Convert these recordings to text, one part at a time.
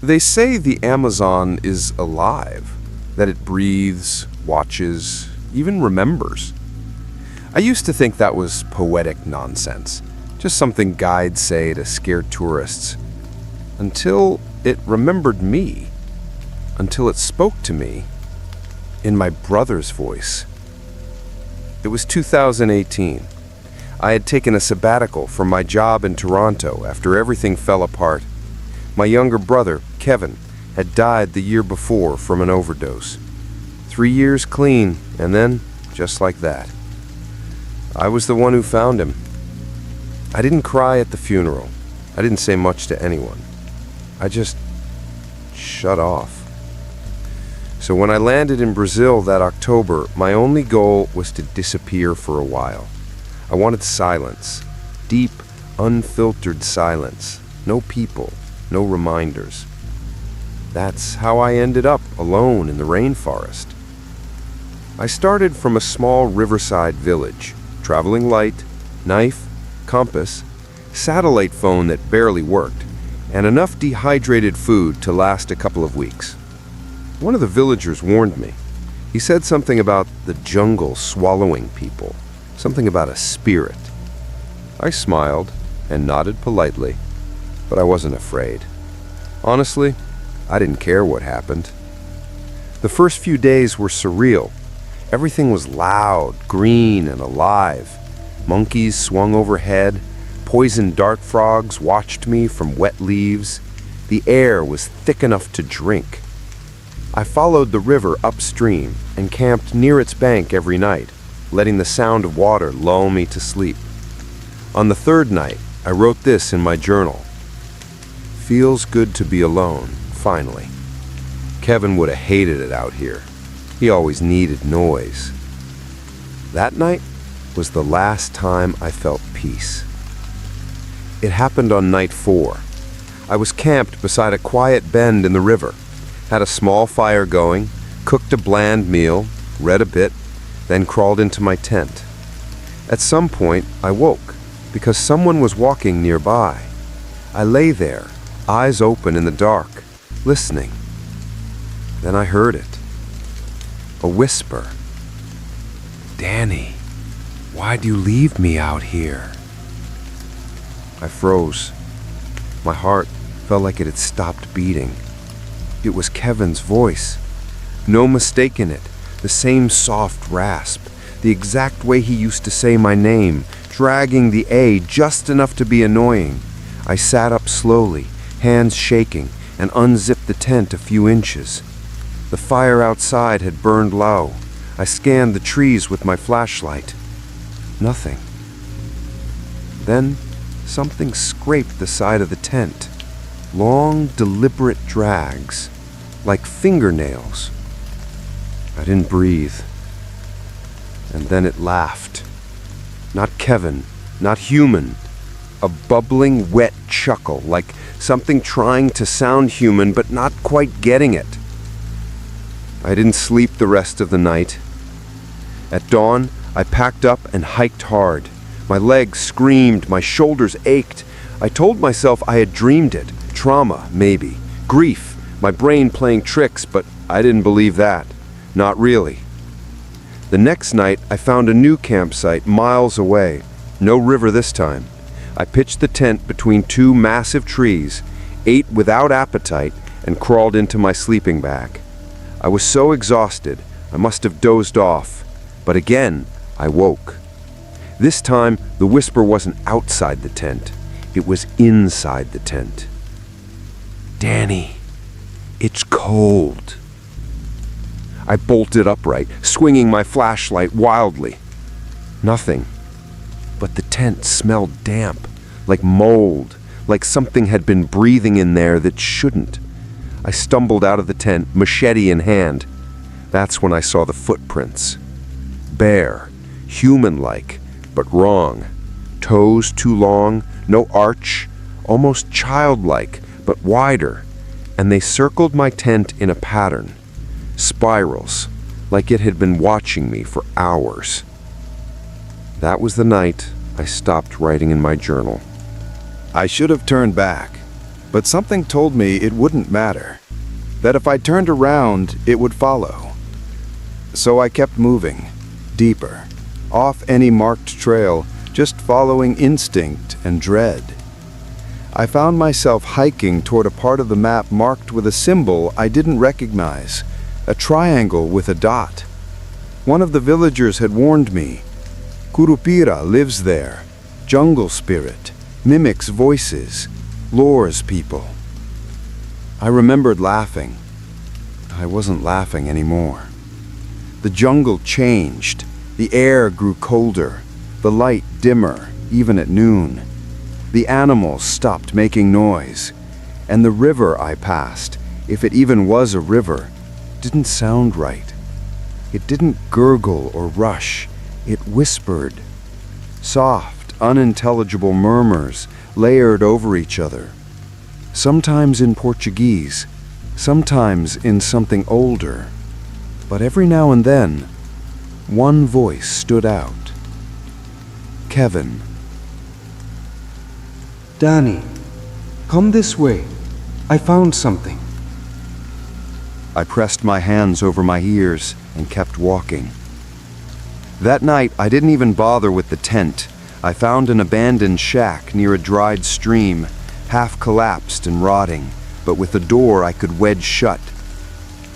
They say the Amazon is alive, that it breathes, watches, even remembers. I used to think that was poetic nonsense, just something guides say to scare tourists. Until it remembered me, until it spoke to me in my brother's voice. It was 2018. I had taken a sabbatical from my job in Toronto after everything fell apart. My younger brother, Kevin, had died the year before from an overdose. 3 years clean, and then, just like that, I was the one who found him. I didn't cry at the funeral. I didn't say much to anyone. I just shut off. So when I landed in Brazil that October, my only goal was to disappear for a while. I wanted silence, deep, unfiltered silence. No people, no reminders. That's how I ended up alone in the rainforest. I started from a small riverside village, traveling light, knife, compass, satellite phone that barely worked, and enough dehydrated food to last a couple of weeks. One of the villagers warned me. He said something about the jungle swallowing people, something about a spirit. I smiled and nodded politely, but I wasn't afraid. Honestly, I didn't care what happened. The first few days were surreal. Everything was loud, green, and alive. Monkeys swung overhead. Poison dart frogs watched me from wet leaves. The air was thick enough to drink. I followed the river upstream and camped near its bank every night, letting the sound of water lull me to sleep. On the third night, I wrote this in my journal. Feels good to be alone, finally. Kevin would have hated it out here. He always needed noise. That night was the last time I felt peace. It happened on night 4. I was camped beside a quiet bend in the river, had a small fire going, cooked a bland meal, read a bit, then crawled into my tent. At some point, I woke because someone was walking nearby. I lay there, eyes open in the dark, listening. Then I heard it. A whisper. "Danny, why'd you leave me out here?" I froze. My heart felt like it had stopped beating. It was Kevin's voice. No mistaking it. The same soft rasp. The exact way he used to say my name, dragging the A just enough to be annoying. I sat up slowly, hands shaking, and unzipped the tent a few inches. The fire outside had burned low. I scanned the trees with my flashlight. Nothing. Then something scraped the side of the tent. Long, deliberate drags, like fingernails. I didn't breathe. And then it laughed. Not Kevin, not human. A bubbling, wet chuckle, like something trying to sound human but not quite getting it. I didn't sleep the rest of the night. At dawn, I packed up and hiked hard. My legs screamed, my shoulders ached. I told myself I had dreamed it. Trauma, maybe. Grief, my brain playing tricks, but I didn't believe that. Not really. The next night, I found a new campsite miles away. No river this time. I pitched the tent between 2 massive trees, ate without appetite, and crawled into my sleeping bag. I was so exhausted, I must have dozed off. But again, I woke. This time, the whisper wasn't outside the tent. It was inside the tent. "Danny, it's cold." I bolted upright, swinging my flashlight wildly. Nothing. But the tent smelled damp, like mold, like something had been breathing in there that shouldn't. I stumbled out of the tent, machete in hand. That's when I saw the footprints. Bare, human-like, but wrong. Toes too long, no arch, almost childlike, but wider. And they circled my tent in a pattern. Spirals, like it had been watching me for hours. That was the night I stopped writing in my journal. I should have turned back, But something told me it wouldn't matter, that if I turned around, it would follow. So I kept moving, deeper, off any marked trail, just following instinct and dread. I found myself hiking toward a part of the map marked with a symbol I didn't recognize, a triangle with a dot. One of the villagers had warned me. Curupira lives there, jungle spirit, mimics voices, lures people. I remembered laughing. I wasn't laughing anymore. The jungle changed. The air grew colder, the light dimmer, even at noon. The animals stopped making noise, and the river I passed, if it even was a river, didn't sound right. It didn't gurgle or rush, it whispered. Soft, unintelligible murmurs layered over each other. Sometimes in Portuguese, sometimes in something older. But every now and then, one voice stood out. Kevin. Danny, come this way. I found something. I pressed my hands over my ears and kept walking. That night, I didn't even bother with the tent. I found an abandoned shack near a dried stream, half collapsed and rotting, but with a door I could wedge shut.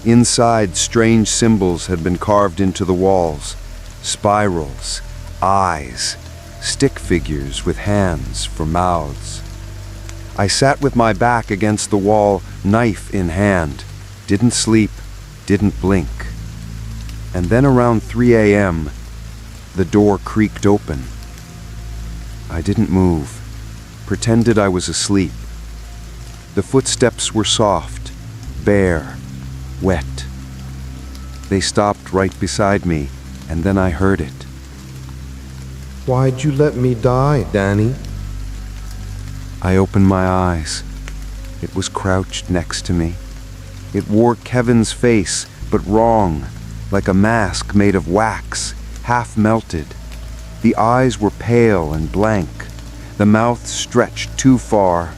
Inside, strange symbols had been carved into the walls. Spirals, eyes, stick figures with hands for mouths. I sat with my back against the wall, knife in hand. Didn't sleep, didn't blink. And then around 3 a.m., the door creaked open. I didn't move, pretended I was asleep. The footsteps were soft, bare, wet. They stopped right beside me, and then I heard it. Why'd you let me die, Danny? I opened my eyes. It was crouched next to me. It wore Kevin's face, but wrong, like a mask made of wax, half melted. The eyes were pale and blank. The mouth stretched too far.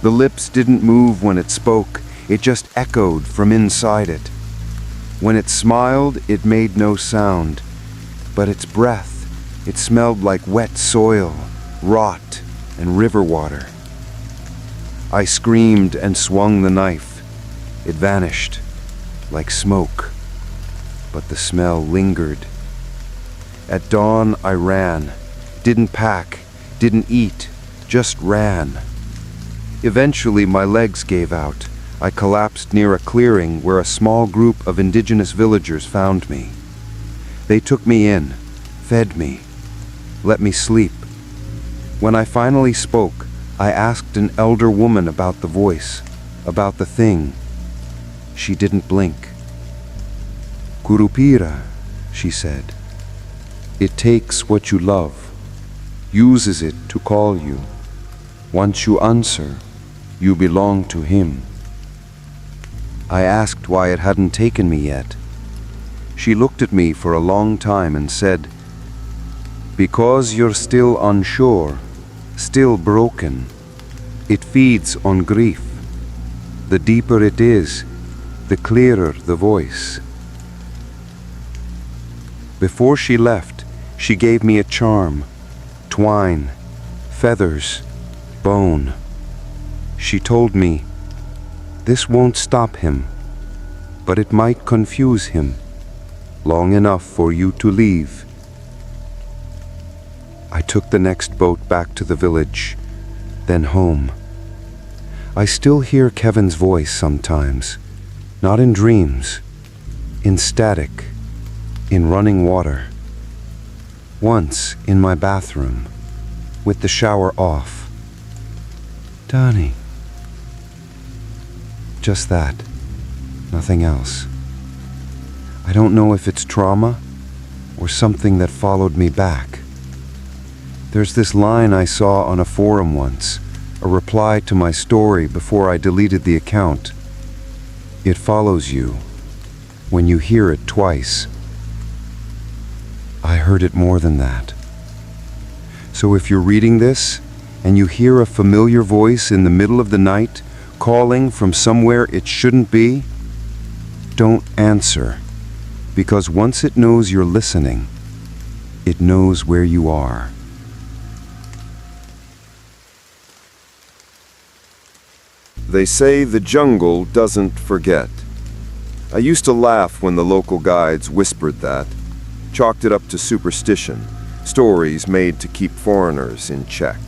The lips didn't move when it spoke. It just echoed from inside it. When it smiled, it made no sound. But its breath, it smelled like wet soil, rot, and river water. I screamed and swung the knife. It vanished, like smoke, but the smell lingered. At dawn, I ran. Didn't pack, didn't eat, just ran. Eventually, my legs gave out. I collapsed near a clearing where a small group of indigenous villagers found me. They took me in, fed me, let me sleep. When I finally spoke, I asked an elder woman about the voice, about the thing. She didn't blink. Curupira, she said. It takes what you love, uses it to call you. Once you answer, you belong to him. I asked why it hadn't taken me yet. She looked at me for a long time and said, "Because you're still unsure, still broken. It feeds on grief. The deeper it is, the clearer the voice." Before she left, she gave me a charm, twine, feathers, bone. She told me, "This won't stop him, but it might confuse him, long enough for you to leave." I took the next boat back to the village, then home. I still hear Kevin's voice sometimes, not in dreams, in static, in running water. Once in my bathroom, with the shower off. "Danny." Just that, nothing else. I don't know if it's trauma or something that followed me back. There's this line I saw on a forum once, a reply to my story before I deleted the account. It follows you when you hear it twice. I heard it more than that. So if you're reading this and you hear a familiar voice in the middle of the night calling from somewhere it shouldn't be, don't answer, because once it knows you're listening, it knows where you are. They say the jungle doesn't forget. I used to laugh when the local guides whispered that, chalked it up to superstition, stories made to keep foreigners in check.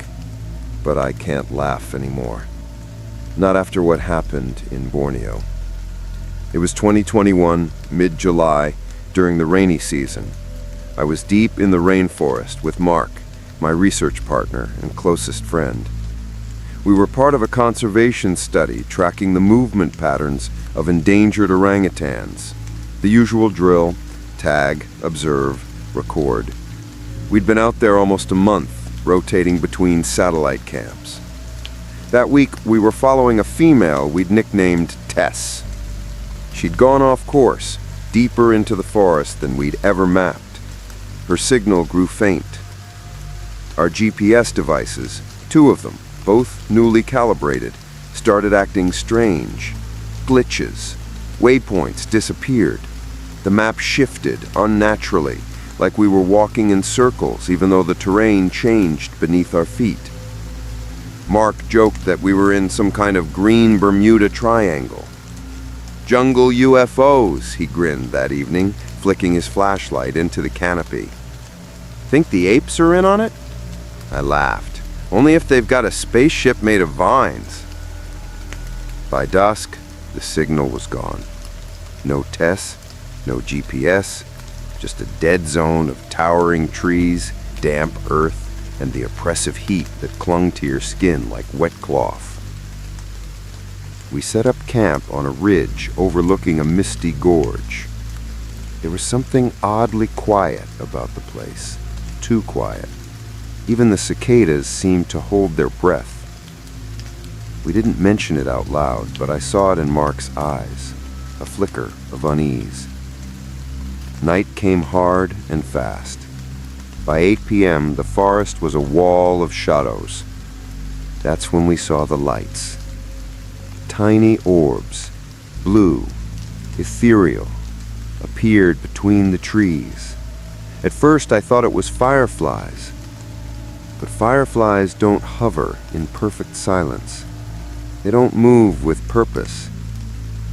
But I can't laugh anymore. Not after what happened in Borneo. It was 2021, mid-July, during the rainy season. I was deep in the rainforest with Mark, my research partner and closest friend. We were part of a conservation study tracking the movement patterns of endangered orangutans. The usual drill: tag, observe, record. We'd been out there almost a month, rotating between satellite camps. That week, we were following a female we'd nicknamed Tess. She'd gone off course, deeper into the forest than we'd ever mapped. Her signal grew faint. Our GPS devices, 2 of them, both newly calibrated, started acting strange. Glitches. Waypoints disappeared. The map shifted unnaturally, like we were walking in circles even though the terrain changed beneath our feet. Mark joked that we were in some kind of green Bermuda Triangle. Jungle UFOs, he grinned that evening, flicking his flashlight into the canopy. Think the apes are in on it? I laughed. Only if they've got a spaceship made of vines. By dusk, the signal was gone. No Tess, no GPS, just a dead zone of towering trees, damp earth, and the oppressive heat that clung to your skin like wet cloth. We set up camp on a ridge overlooking a misty gorge. There was something oddly quiet about the place, too quiet. Even the cicadas seemed to hold their breath. We didn't mention it out loud, but I saw it in Mark's eyes, a flicker of unease. Night came hard and fast. By 8 p.m., the forest was a wall of shadows. That's when we saw the lights. Tiny orbs, blue, ethereal, appeared between the trees. At first, I thought it was fireflies. But fireflies don't hover in perfect silence. They don't move with purpose.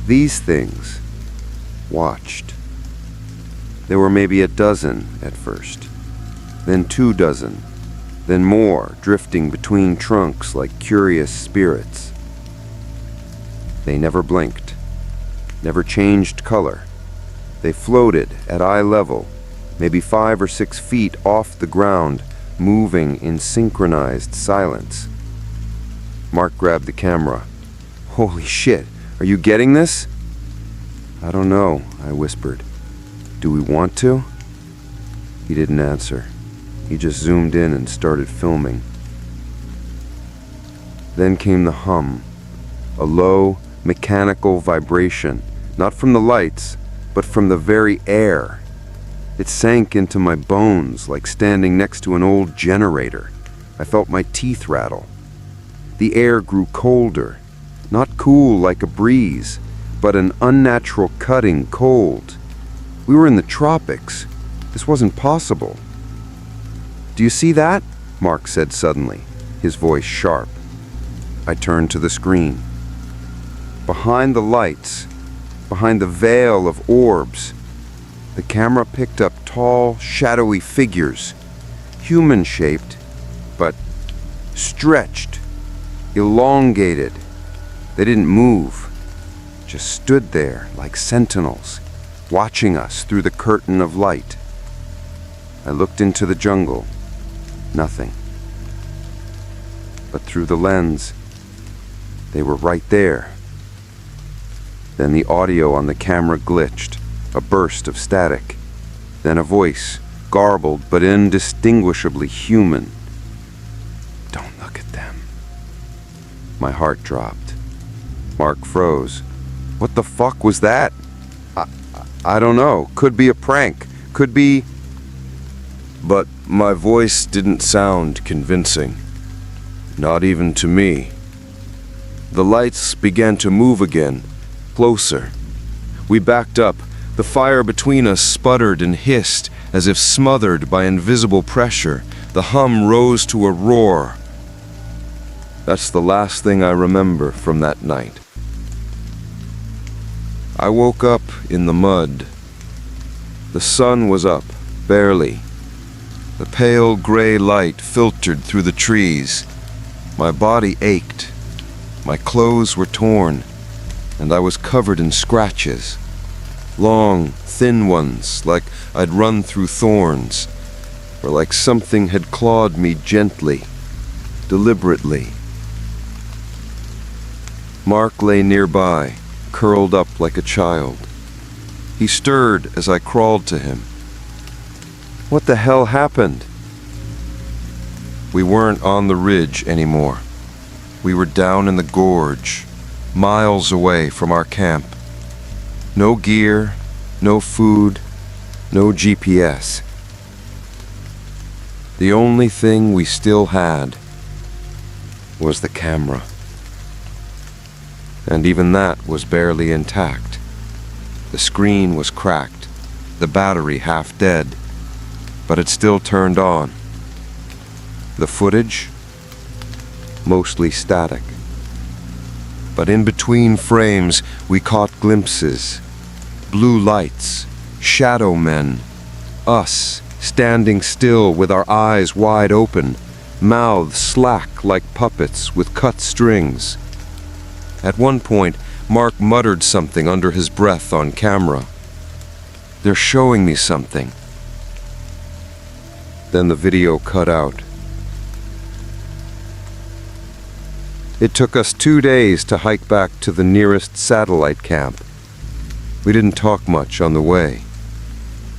These things watched. There were maybe a dozen at first, then 2 dozen, then more drifting between trunks like curious spirits. They never blinked, never changed color. They floated at eye level, maybe 5 or 6 feet off the ground, moving in synchronized silence. Mark grabbed the camera. Holy shit, are you getting this? I don't know, I whispered. Do we want to? He didn't answer. He just zoomed in and started filming. Then came the hum, a low, mechanical vibration, not from the lights, but from the very air. It sank into my bones like standing next to an old generator. I felt my teeth rattle. The air grew colder, not cool like a breeze, but an unnatural cutting cold. We were in the tropics. This wasn't possible. Do you see that? Mark said suddenly, his voice sharp. I turned to the screen. Behind the lights, behind the veil of orbs, the camera picked up tall, shadowy figures, human-shaped, but stretched, elongated. They didn't move, just stood there like sentinels, watching us through the curtain of light. I looked into the jungle. Nothing. But through the lens, they were right there. Then the audio on the camera glitched, a burst of static. Then a voice, garbled but indistinguishably human. Don't look at them. My heart dropped. Mark froze. What the fuck was that? I don't know. Could be a prank. Could be... But my voice didn't sound convincing. Not even to me. The lights began to move again, closer. We backed up. The fire between us sputtered and hissed as if smothered by invisible pressure. The hum rose to a roar. That's the last thing I remember from that night. I woke up in the mud. The sun was up, barely. The pale gray light filtered through the trees. My body ached. My clothes were torn, and I was covered in scratches. Long, thin ones, like I'd run through thorns, or like something had clawed me gently, deliberately. Mark lay nearby, curled up like a child. He stirred as I crawled to him. What the hell happened? We weren't on the ridge anymore. We were down in the gorge, miles away from our camp. No gear, no food, no GPS. The only thing we still had was the camera. And even that was barely intact. The screen was cracked, the battery half dead, but it still turned on. The footage? Mostly static. But in between frames, we caught glimpses. Blue lights, shadow men, us standing still with our eyes wide open, mouths slack like puppets with cut strings. At one point, Mark muttered something under his breath on camera. They're showing me something. Then the video cut out. It took us 2 days to hike back to the nearest satellite camp. We didn't talk much on the way.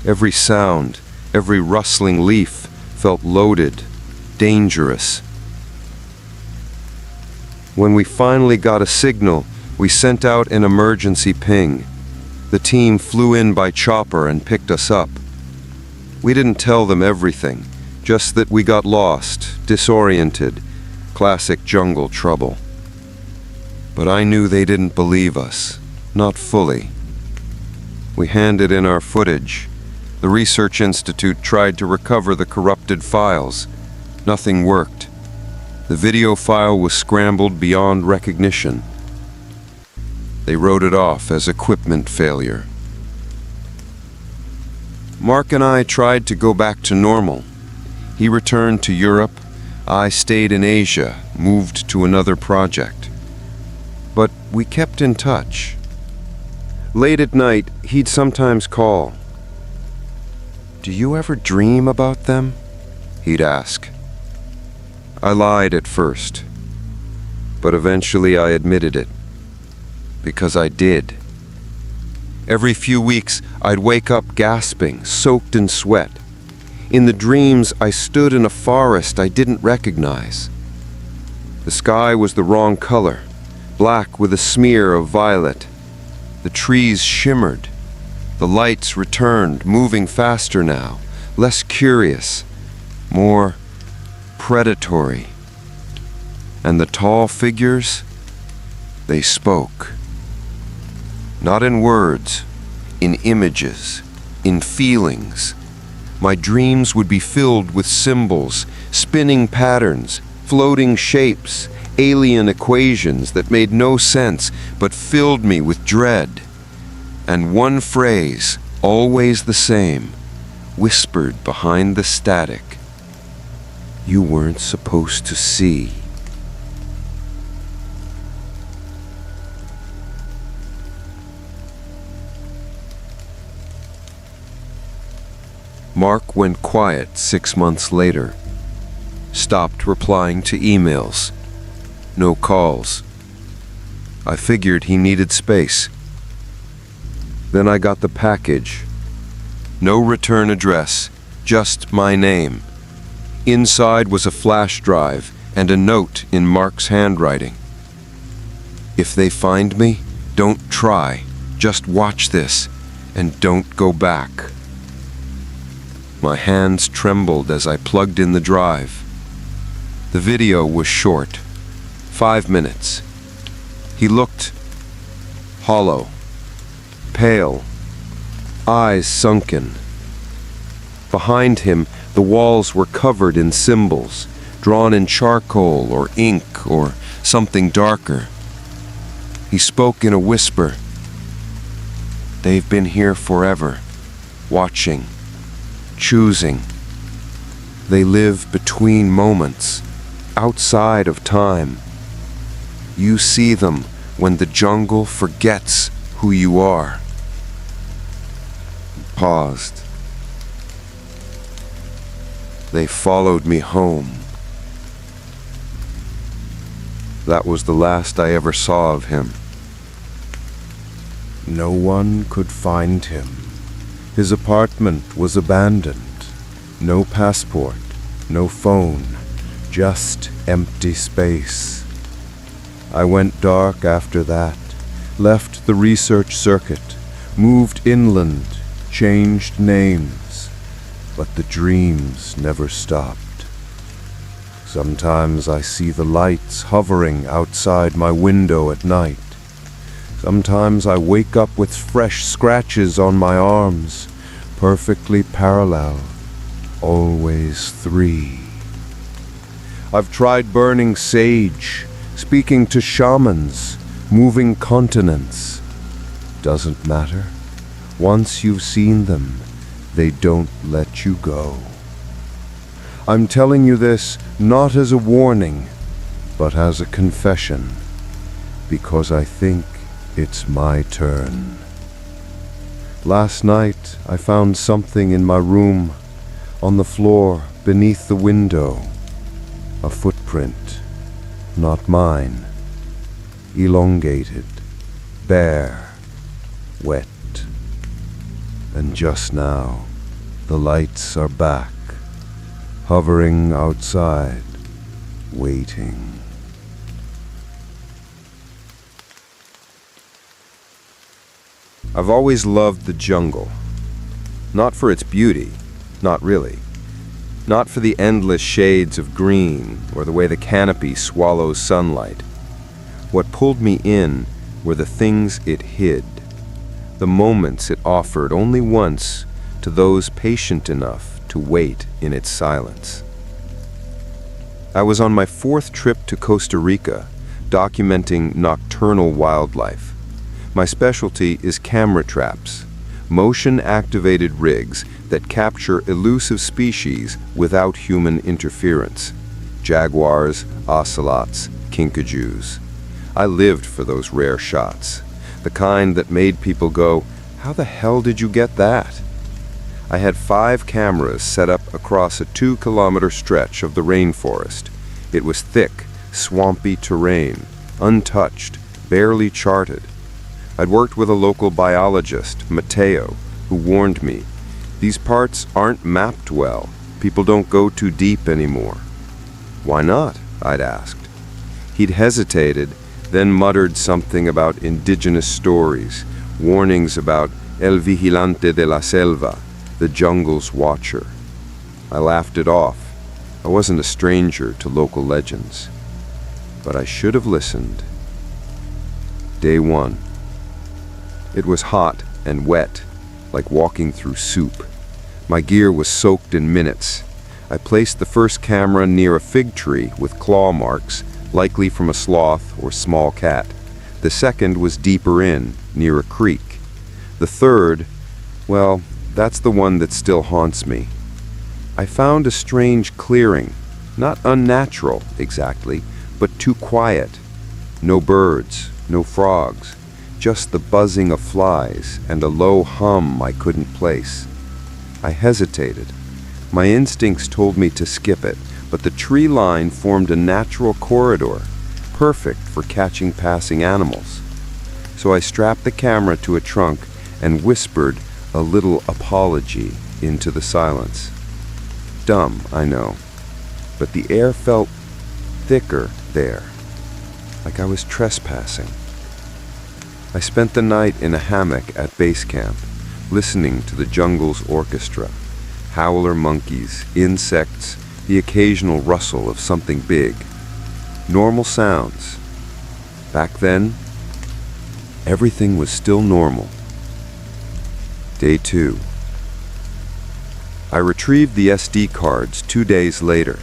Every sound, every rustling leaf felt loaded, dangerous. When we finally got a signal, we sent out an emergency ping. The team flew in by chopper and picked us up. We didn't tell them everything, just that we got lost, disoriented, classic jungle trouble. But I knew they didn't believe us, not fully. We handed in our footage. The Research Institute tried to recover the corrupted files. Nothing worked. The video file was scrambled beyond recognition. They wrote it off as equipment failure. Mark and I tried to go back to normal. He returned to Europe. I stayed in Asia, moved to another project. But we kept in touch. Late at night, he'd sometimes call. "Do you ever dream about them?" he'd ask. I lied at first, but eventually I admitted it, because I did. Every few weeks, I'd wake up gasping, soaked in sweat. In the dreams, I stood in a forest I didn't recognize. The sky was the wrong color, black with a smear of violet. The trees shimmered. The lights returned, moving faster now, less curious, more predatory. And the tall figures, they spoke. Not in words, in images, in feelings. My dreams would be filled with symbols, spinning patterns, floating shapes, alien equations that made no sense but filled me with dread. And one phrase, always the same, whispered behind the static. You weren't supposed to see. Mark went quiet 6 months later. Stopped replying to emails. No calls. I figured he needed space. Then I got the package. No return address, just my name. Inside was a flash drive and a note in Mark's handwriting. If they find me, don't try. Just watch this and don't go back. My hands trembled as I plugged in the drive. The video was short, 5 minutes. He looked hollow, pale, eyes sunken. Behind him, the walls were covered in symbols, drawn in charcoal or ink or something darker. He spoke in a whisper. They've been here forever, watching, choosing. They live between moments, outside of time. You see them when the jungle forgets who you are. He paused. They followed me home. That was the last I ever saw of him. No one could find him. His apartment was abandoned. No passport, no phone, just empty space. I went dark after that, left the research circuit, moved inland, changed names, but the dreams never stopped. Sometimes I see the lights hovering outside my window at night. Sometimes I wake up with fresh scratches on my arms, perfectly parallel, always 3. I've tried burning sage, speaking to shamans, moving continents. Doesn't matter. Once you've seen them, they don't let you go. I'm telling you this not as a warning, but as a confession, because I think it's my turn. Last night I found something in my room, on the floor beneath the window. A footprint, not mine. Elongated, bare, wet. And just now, the lights are back, hovering outside, waiting. I've always loved the jungle. Not for its beauty, not really. Not for the endless shades of green or the way the canopy swallows sunlight. What pulled me in were the things it hid, the moments it offered only once to those patient enough to wait in its silence. I was on my 4th trip to Costa Rica, documenting nocturnal wildlife. My specialty is camera traps, motion-activated rigs that capture elusive species without human interference. Jaguars, ocelots, kinkajous. I lived for those rare shots, the kind that made people go, "How the hell did you get that?" I had 5 cameras set up across a 2-kilometer stretch of the rainforest. It was thick, swampy terrain, untouched, barely charted. I'd worked with a local biologist, Mateo, who warned me, these parts aren't mapped well. People don't go too deep anymore. Why not? I'd asked. He'd hesitated, then muttered something about indigenous stories, warnings about El Vigilante de la Selva, the jungle's watcher. I laughed it off. I wasn't a stranger to local legends. But I should have listened. Day 1. It was hot and wet, like walking through soup. My gear was soaked in minutes. I placed the first camera near a fig tree with claw marks, likely from a sloth or small cat. The second was deeper in, near a creek. The third, well, that's the one that still haunts me. I found a strange clearing, not unnatural exactly, but too quiet. No birds, no frogs. Just the buzzing of flies and a low hum I couldn't place. I hesitated. My instincts told me to skip it, but the tree line formed a natural corridor, perfect for catching passing animals. So I strapped the camera to a trunk and whispered a little apology into the silence. Dumb, I know, but the air felt thicker there, like I was trespassing. I spent the night in a hammock at base camp, listening to the jungle's orchestra, howler monkeys, insects, The occasional rustle of something big. Normal sounds. Back then, everything was still normal. Day 2. I retrieved the SD cards 2 days later.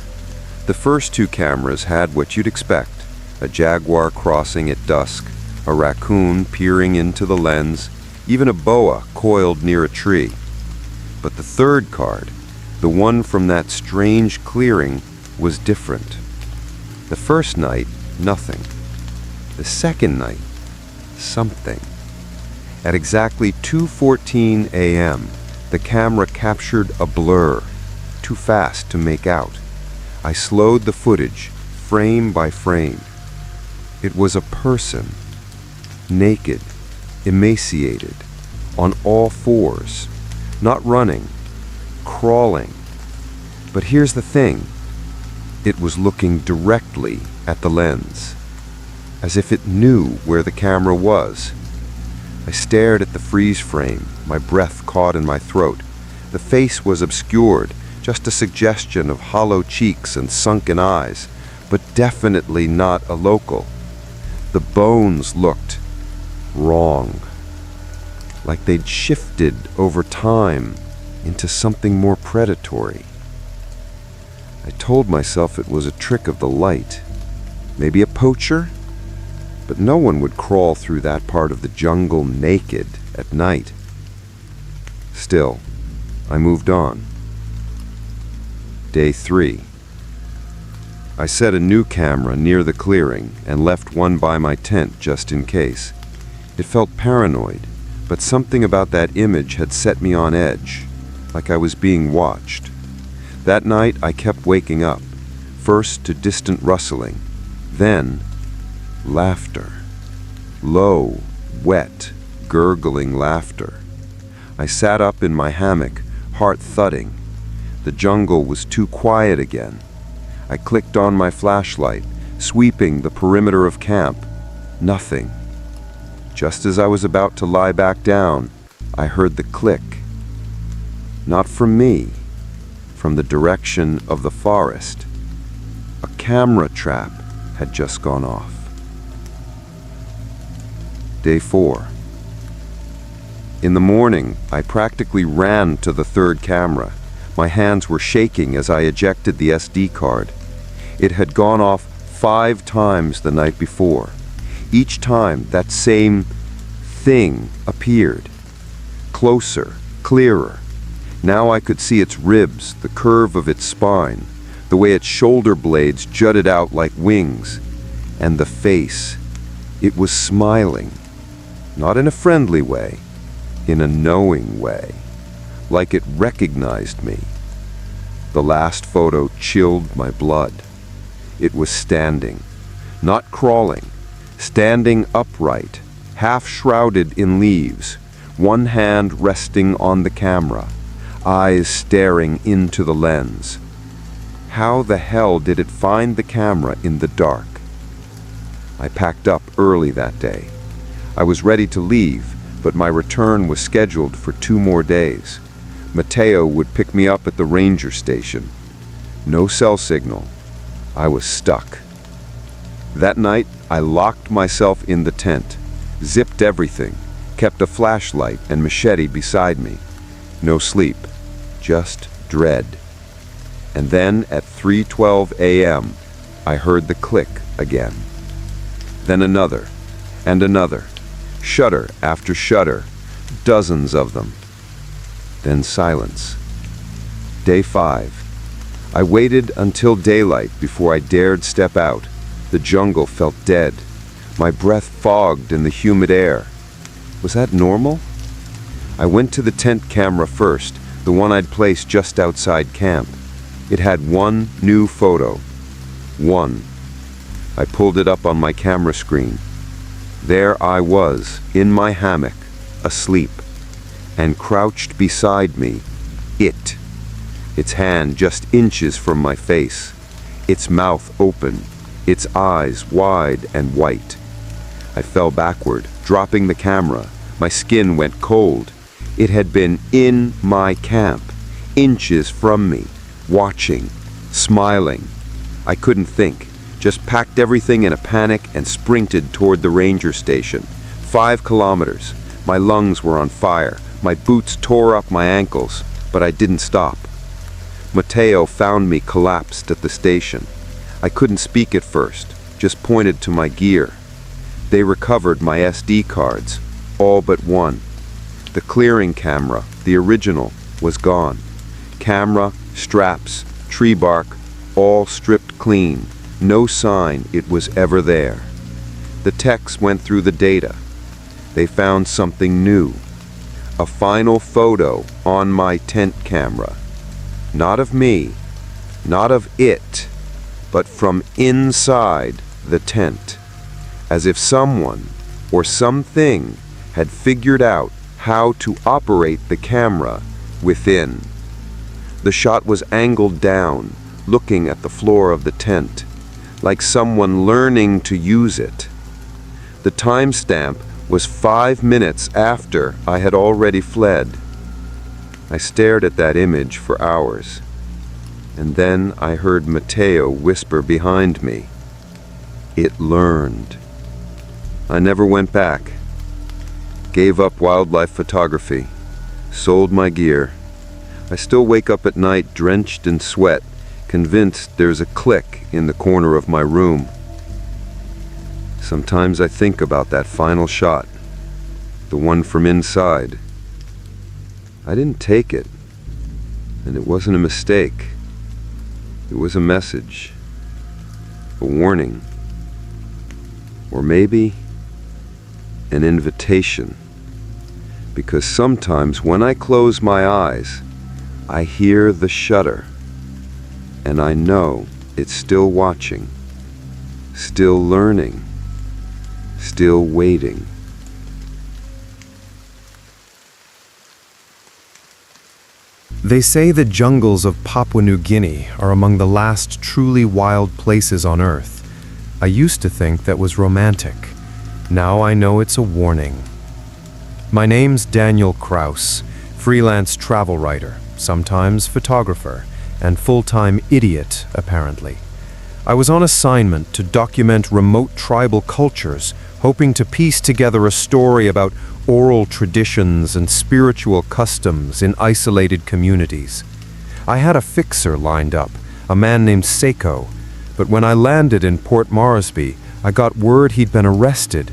The first 2 cameras had what you'd expect: a jaguar crossing at dusk, a raccoon peering into the lens, even a boa coiled near a tree. But the third card, the one from that strange clearing, was different. The first night, nothing. The second night, something. At exactly 2:14 a.m., the camera captured a blur, too fast to make out. I slowed the footage, frame by frame. It was a person, naked, emaciated, on all fours, not running, crawling. But here's the thing. It was looking directly at the lens, as if it knew where the camera was. I stared at the freeze frame, my breath caught in my throat. The face was obscured, just a suggestion of hollow cheeks and sunken eyes, but definitely not a local. The bones looked wrong, like they'd shifted over time into something more predatory. I told myself it was a trick of the light, maybe a poacher, but no one would crawl through that part of the jungle naked at night. Still, I moved on. Day 3. I set a new camera near the clearing and left one by my tent just in case. It felt paranoid, but something about that image had set me on edge, like I was being watched. That night I kept waking up, first to distant rustling, then laughter. Low, wet, gurgling laughter. I sat up in my hammock, heart thudding. The jungle was too quiet again. I clicked on my flashlight, sweeping the perimeter of camp. Nothing. Just as I was about to lie back down, I heard the click. Not from me, from the direction of the forest. A camera trap had just gone off. Day 4. In the morning, I practically ran to the third camera. My hands were shaking as I ejected the SD card. It had gone off 5 times the night before. Each time, that same thing appeared. Closer, clearer. Now I could see its ribs, the curve of its spine, the way its shoulder blades jutted out like wings. And the face. It was smiling. Not in a friendly way, in a knowing way, like it recognized me. The last photo chilled my blood. It was standing, not crawling, standing upright, half shrouded in leaves, one hand resting on the camera, eyes staring into the lens. How the hell did it find the camera in the dark? I packed up early that day. I was ready to leave, but my return was scheduled for 2 more days. Mateo would pick me up at the ranger station. No cell signal. I was stuck. That night, I locked myself in the tent, zipped everything, kept a flashlight and machete beside me. No sleep, just dread. And then at 3:12 a.m., I heard the click again. Then another, and another. Shudder after shudder, dozens of them. Then silence. Day 5. I waited until daylight before I dared step out. The jungle felt dead. My breath fogged in the humid air. Was that normal? I went to the tent camera first, the one I'd placed just outside camp. It had one new photo. One. I pulled it up on my camera screen. There I was, in my hammock, asleep, and crouched beside me, it. Its hand just inches from my face, its mouth open, its eyes wide and white. I fell backward, dropping the camera. My skin went cold. It had been in my camp, inches from me, watching, smiling. I couldn't think, just packed everything in a panic and sprinted toward the ranger station. 5 kilometers. My lungs were on fire. My boots tore up my ankles, but I didn't stop. Mateo found me collapsed at the station. I couldn't speak at first, just pointed to my gear. They recovered my SD cards, all but one. The clearing camera, the original, was gone. Camera, straps, tree bark, all stripped clean. No sign it was ever there. The techs went through the data. They found something new. A final photo on my tent camera. Not of me, not of it, but from inside the tent. As if someone or something had figured out how to operate the camera within. The shot was angled down, looking at the floor of the tent, like someone learning to use it. The timestamp was 5 minutes after I had already fled. I stared at that image for hours, and then I heard Mateo whisper behind me, "It learned." I never went back. Gave up wildlife photography, sold my gear. I still wake up at night drenched in sweat, convinced there's a click in the corner of my room. Sometimes I think about that final shot, the one from inside. I didn't take it, and it wasn't a mistake. It was a message, a warning, or maybe an invitation. Because sometimes when I close my eyes, I hear the shudder, and I know it's still watching, still learning, still waiting. They say the jungles of Papua New Guinea are among the last truly wild places on Earth. I used to think that was romantic. Now I know it's a warning. My name's Daniel Kraus, freelance travel writer, sometimes photographer, and full-time idiot, apparently. I was on assignment to document remote tribal cultures, hoping to piece together a story about oral traditions and spiritual customs in isolated communities. I had a fixer lined up, a man named Seiko, but when I landed in Port Moresby, I got word he'd been arrested.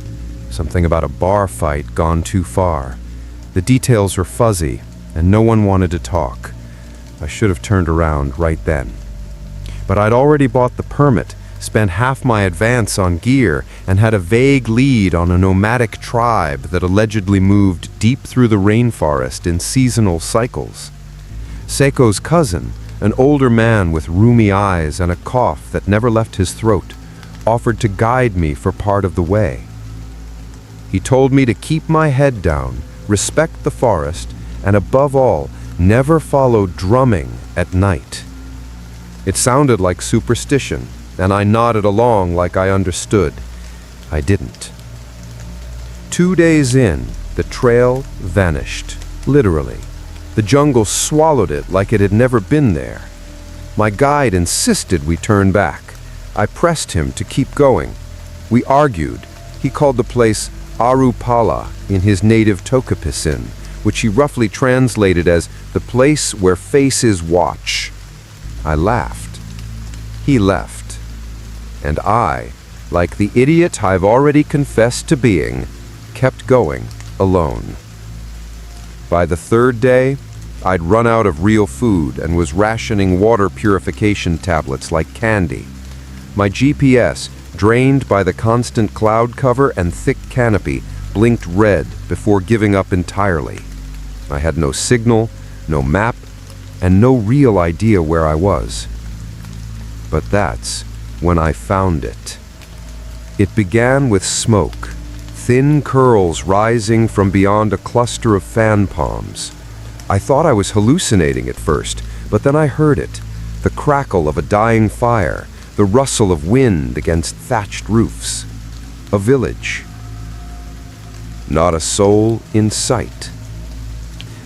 Something about a bar fight gone too far. The details were fuzzy, and no one wanted to talk. I should have turned around right then. But I'd already bought the permit, spent half my advance on gear, and had a vague lead on a nomadic tribe that allegedly moved deep through the rainforest in seasonal cycles. Seiko's cousin, an older man with rheumy eyes and a cough that never left his throat, offered to guide me for part of the way. He told me to keep my head down, respect the forest, and above all, never follow drumming at night. It sounded like superstition, and I nodded along like I understood. I didn't. 2 days in, the trail vanished, literally. The jungle swallowed it like it had never been there. My guide insisted we turn back. I pressed him to keep going. We argued. He called the place Arupala in his native Tokapisin, which he roughly translated as the place where faces watch. I laughed. He left. And I, like the idiot I've already confessed to being, kept going alone. By the 3rd day, I'd run out of real food and was rationing water purification tablets like candy. My GPS, drained by the constant cloud cover and thick canopy, blinked red before giving up entirely. I had no signal, no map, and no real idea where I was. But that's when I found it. It began with smoke, thin curls rising from beyond a cluster of fan palms. I thought I was hallucinating at first, but then I heard it, the crackle of a dying fire, the rustle of wind against thatched roofs. A village. Not a soul in sight.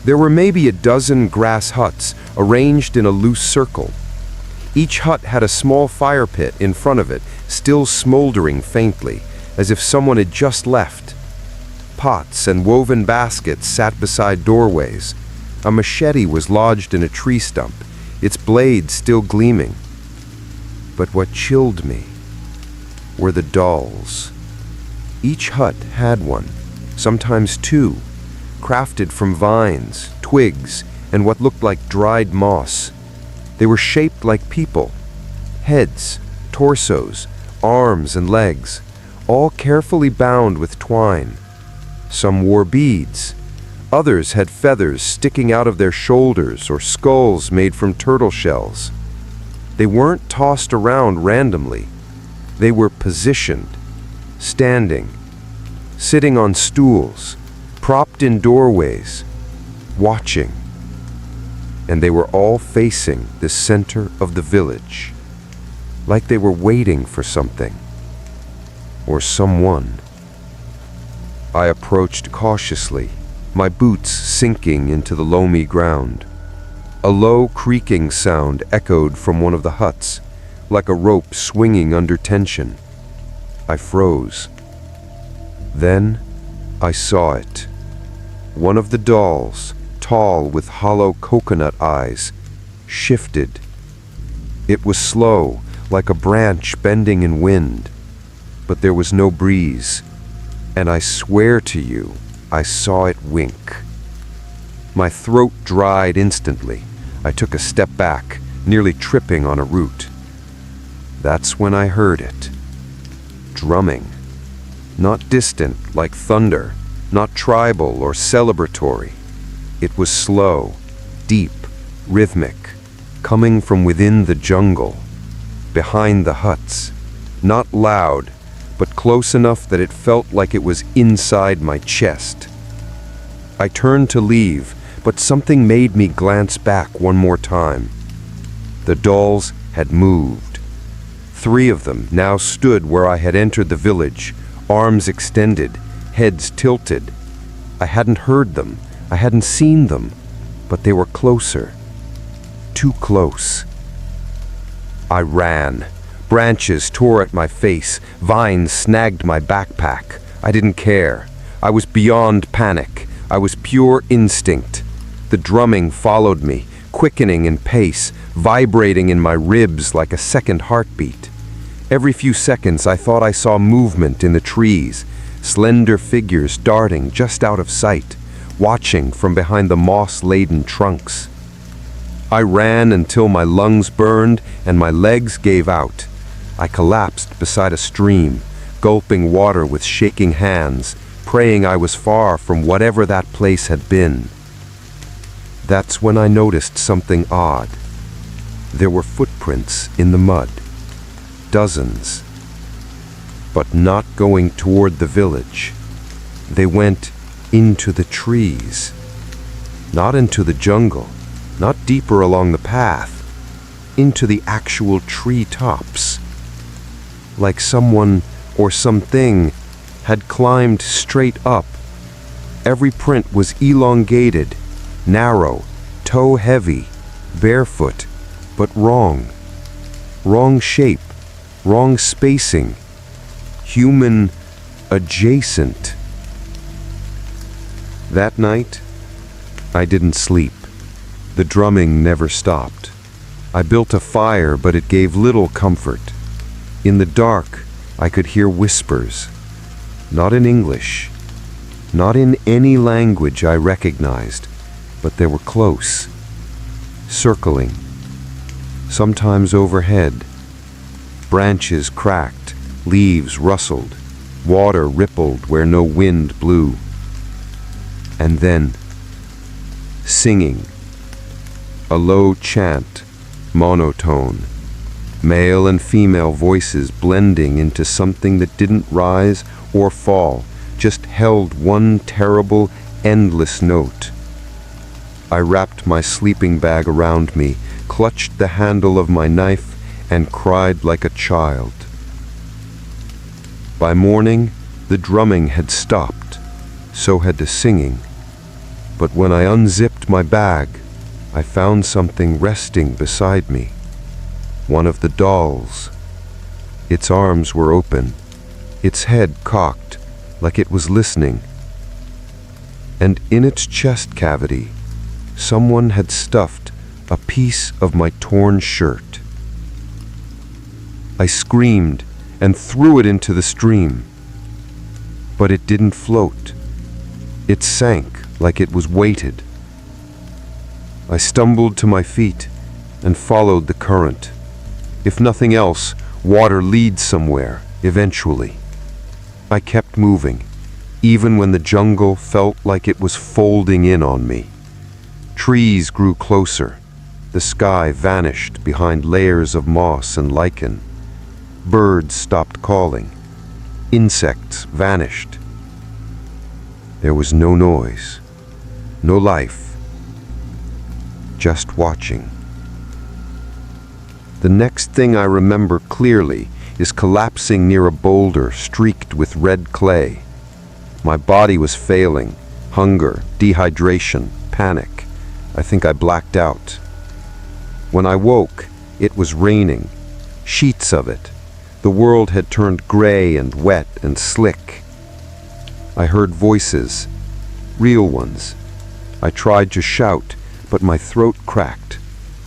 There were maybe a dozen grass huts arranged in a loose circle. Each hut had a small fire pit in front of it, still smoldering faintly, as if someone had just left. Pots and woven baskets sat beside doorways. A machete was lodged in a tree stump, its blade still gleaming. But what chilled me were the dolls. Each hut had one, sometimes two, crafted from vines, twigs, and what looked like dried moss. They were shaped like people, heads, torsos, arms and legs, all carefully bound with twine. Some wore beads. Others had feathers sticking out of their shoulders or skulls made from turtle shells. They weren't tossed around randomly. They were positioned, standing, sitting on stools, propped in doorways, watching. And they were all facing the center of the village, like they were waiting for something or someone. I approached cautiously, my boots sinking into the loamy ground. A low creaking sound echoed from one of the huts, like a rope swinging under tension. I froze. Then I saw it. One of the dolls, tall with hollow coconut eyes, shifted. It was slow, like a branch bending in wind, but there was no breeze, and I swear to you, I saw it wink. My throat dried instantly. I took a step back, nearly tripping on a root. That's when I heard it. Drumming. Not distant like thunder, not tribal or celebratory. It was slow, deep, rhythmic, coming from within the jungle, behind the huts. Not loud, but close enough that it felt like it was inside my chest. I turned to leave, but something made me glance back one more time. The dolls had moved. 3 of them now stood where I had entered the village, arms extended, heads tilted. I hadn't heard them, I hadn't seen them, but they were closer. Too close. I ran. Branches tore at my face, vines snagged my backpack. I didn't care. I was beyond panic. I was pure instinct. The drumming followed me, quickening in pace, vibrating in my ribs like a second heartbeat. Every few seconds I thought I saw movement in the trees, slender figures darting just out of sight, watching from behind the moss-laden trunks. I ran until my lungs burned and my legs gave out. I collapsed beside a stream, gulping water with shaking hands, praying I was far from whatever that place had been. That's when I noticed something odd. There were footprints in the mud. Dozens. But not going toward the village. They went into the trees. Not into the jungle, not deeper along the path. Into the actual tree tops. Like someone or something had climbed straight up. Every print was elongated, narrow, toe-heavy, barefoot, but wrong. Wrong shape, wrong spacing, human adjacent. That night, I didn't sleep. The drumming never stopped. I built a fire, but it gave little comfort. In the dark, I could hear whispers. Not in English, not in any language I recognized, but they were close, circling, sometimes overhead. Branches cracked, leaves rustled, water rippled where no wind blew. And then, singing, a low chant, monotone, male and female voices blending into something that didn't rise or fall, just held one terrible, endless note. I wrapped my sleeping bag around me, clutched the handle of my knife, and cried like a child. By morning, the drumming had stopped, so had the singing. But when I unzipped my bag, I found something resting beside me. One of the dolls. Its arms were open, its head cocked, like it was listening. And in its chest cavity, someone had stuffed a piece of my torn shirt. I screamed and threw it into the stream. But it didn't float. It sank like it was weighted. I stumbled to my feet and followed the current. If nothing else, water leads somewhere, eventually. I kept moving, even when the jungle felt like it was folding in on me. Trees grew closer. The sky vanished behind layers of moss and lichen. Birds stopped calling. Insects vanished. There was no noise, no life, just watching. The next thing I remember clearly is collapsing near a boulder streaked with red clay. My body was failing. Hunger, dehydration, panic. I think I blacked out. When I woke, it was raining. Sheets of it. The world had turned gray and wet and slick. I heard voices, real ones. I tried to shout, but my throat cracked.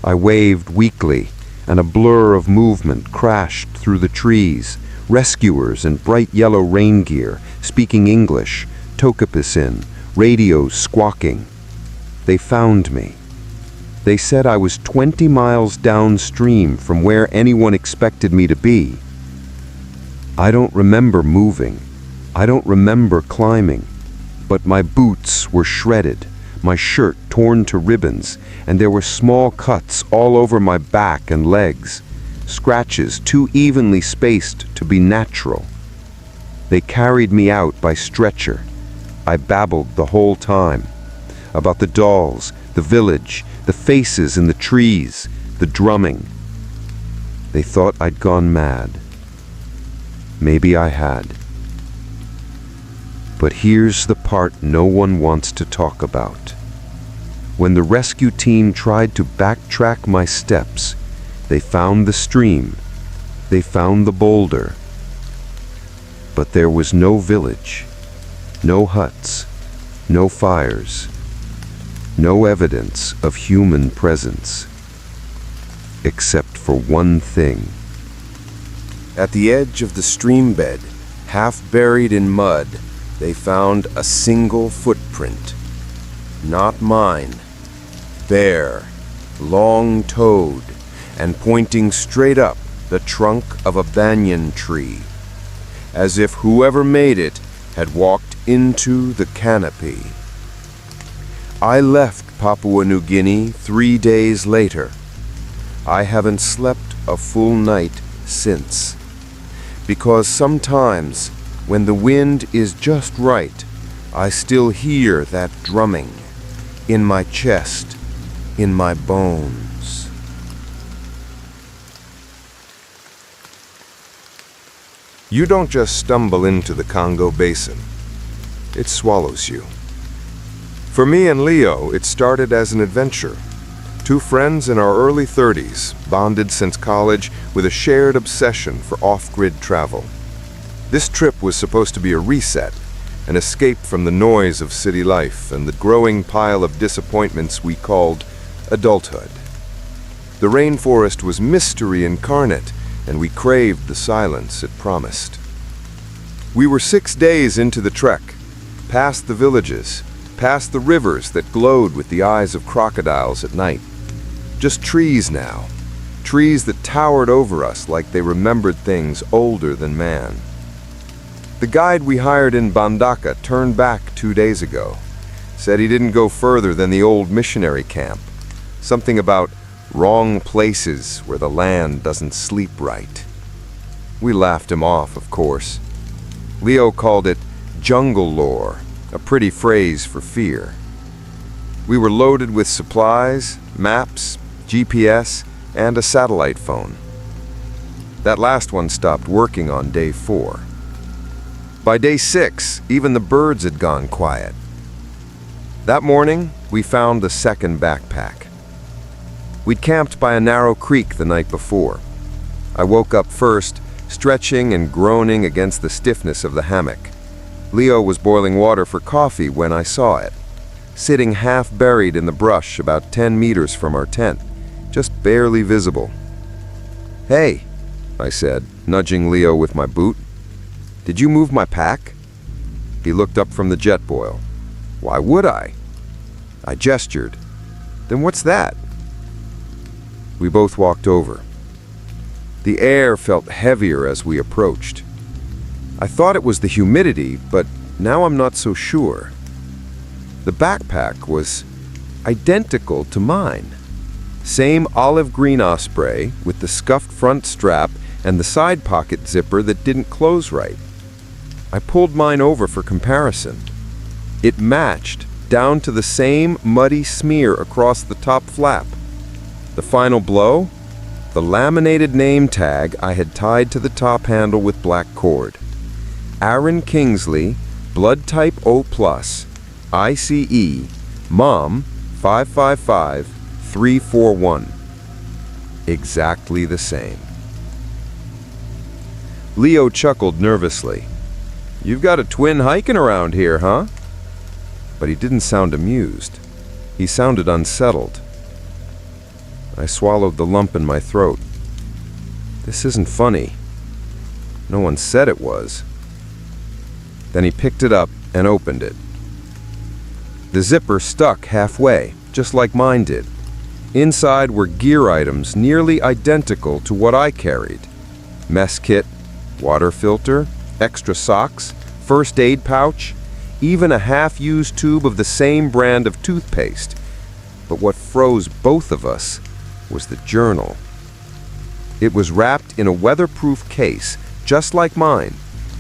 I waved weakly, and a blur of movement crashed through the trees. Rescuers in bright yellow rain gear, speaking English, tokapisin, radios squawking. They found me. They said I was 20 miles downstream from where anyone expected me to be. I don't remember moving. I don't remember climbing. But my boots were shredded, my shirt torn to ribbons, and there were small cuts all over my back and legs, scratches too evenly spaced to be natural. They carried me out by stretcher. I babbled the whole time about the dolls, the village, the faces in the trees, the drumming. They thought I'd gone mad. Maybe I had. But here's the part no one wants to talk about. When the rescue team tried to backtrack my steps, they found the stream. They found the boulder. But there was no village, no huts, no fires, no evidence of human presence, except for one thing. At the edge of the stream bed, half buried in mud, they found a single footprint. Not mine. Bare, long-toed, and pointing straight up the trunk of a banyan tree, as if whoever made it had walked into the canopy. I left Papua New Guinea 3 days later. I haven't slept a full night since. Because sometimes, when the wind is just right, I still hear that drumming in my chest, in my bones. You don't just stumble into the Congo Basin. It swallows you. For me and Leo, it started as an adventure. Two friends in our early 30s, bonded since college with a shared obsession for off-grid travel. This trip was supposed to be a reset, an escape from the noise of city life and the growing pile of disappointments we called adulthood. The rainforest was mystery incarnate, and we craved the silence it promised. We were 6 days into the trek, past the villages, past the rivers that glowed with the eyes of crocodiles at night. Just trees now, trees that towered over us like they remembered things older than man. The guide we hired in Bandaka turned back 2 days ago, said he didn't go further than the old missionary camp, something about wrong places where the land doesn't sleep right. We laughed him off, of course. Leo called it jungle lore, a pretty phrase for fear. We were loaded with supplies, maps, GPS, and a satellite phone. That last one stopped working on day 4. By day 6, even the birds had gone quiet. That morning, we found the second backpack. We'd camped by a narrow creek the night before, I woke up first, stretching and groaning against the stiffness of the hammock. Leo was boiling water for coffee when I saw it, sitting half buried in the brush about 10 meters from our tent, just barely visible. "Hey," I said, nudging Leo with my boot. "Did you move my pack?" He looked up from the jet boil. "Why would I?" I gestured. "Then what's that?" We both walked over. The air felt heavier as we approached. I thought it was the humidity, but now I'm not so sure. The backpack was identical to mine. Same olive green osprey with the scuffed front strap and the side pocket zipper that didn't close right. I pulled mine over for comparison. It matched down to the same muddy smear across the top flap. The final blow? The laminated name tag I had tied to the top handle with black cord. Aaron Kingsley, blood type O+, ICE, Mom, 555341. Exactly the same. Leo chuckled nervously. "You've got a twin hiking around here, huh?" But he didn't sound amused. He sounded unsettled. I swallowed the lump in my throat. This isn't funny. No one said it was. Then he picked it up and opened it. The zipper stuck halfway, just like mine did. Inside were gear items nearly identical to what I carried. Mess kit, water filter, extra socks, first aid pouch, even a half-used tube of the same brand of toothpaste. But what froze both of us was the journal. It was wrapped in a weatherproof case, just like mine,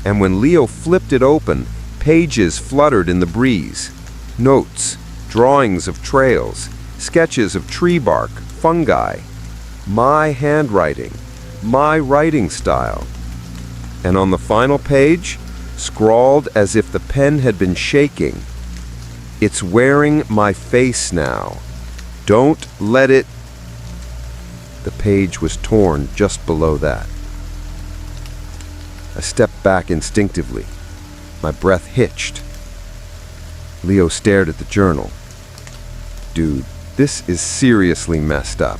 and when Leo flipped it open, pages fluttered in the breeze. Notes, drawings of trails, sketches of tree bark, fungi. My handwriting, my writing style. And on the final page, scrawled as if the pen had been shaking, "It's wearing my face now. Don't let it..." The page was torn just below that. I stepped back instinctively. My breath hitched. Leo stared at the journal. "Dude, this is seriously messed up."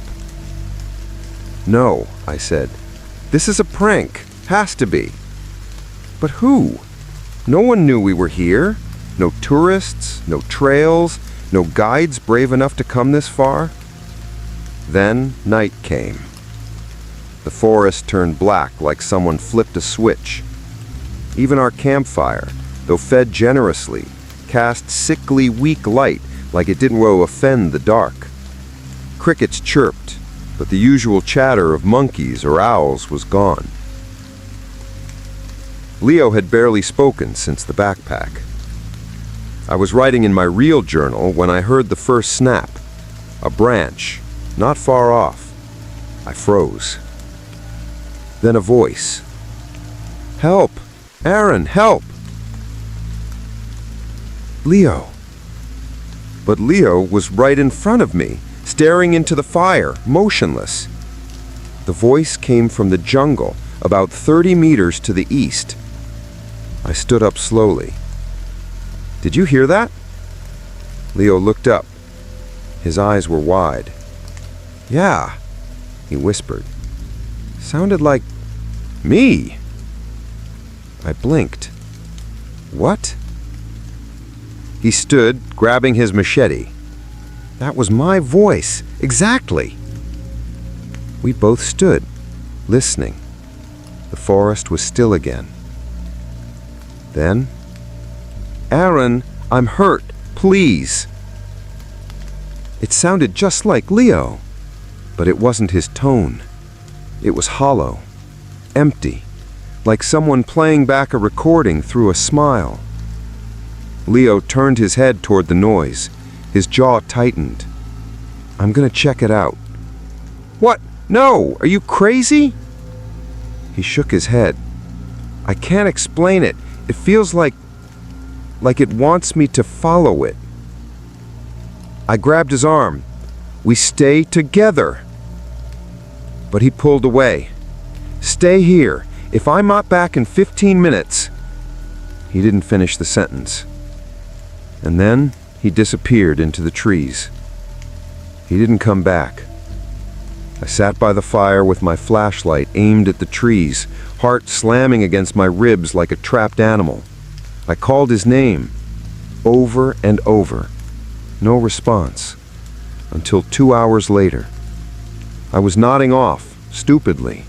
"No," I said. "This is a prank. Has to be." "But who? No one knew we were here. No tourists, no trails, no guides brave enough to come this far." Then night came. The forest turned black like someone flipped a switch. Even our campfire, though fed generously, cast sickly weak light like it didn't want to offend the dark. Crickets chirped, but the usual chatter of monkeys or owls was gone. Leo had barely spoken since the backpack. I was writing in my real journal when I heard the first snap. A branch, not far off. I froze. Then a voice. "Help! Aaron, help!" Leo. But Leo was right in front of me, staring into the fire, motionless. The voice came from the jungle, about 30 meters to the east. I stood up slowly. "Did you hear that?" Leo looked up. His eyes were wide. "Yeah," he whispered. "Sounded like me." I blinked. "What?" He stood, grabbing his machete. That was my voice, exactly. We both stood, listening. The forest was still again. Then, "Aaron, I'm hurt, please." It sounded just like Leo, but it wasn't his tone. It was hollow, empty, like someone playing back a recording through a smile. Leo turned his head toward the noise. His jaw tightened. "I'm gonna check it out." "What? No! Are you crazy?" He shook his head. "I can't explain it. It feels like it wants me to follow it." I grabbed his arm. "We stay together." But he pulled away. Stay here. If I'm not back in 15 minutes... He didn't finish the sentence. And then he disappeared into the trees. He didn't come back. I sat by the fire with my flashlight aimed at the trees, heart slamming against my ribs like a trapped animal. I called his name, over and over. No response. Until 2 hours later. I was nodding off, stupidly,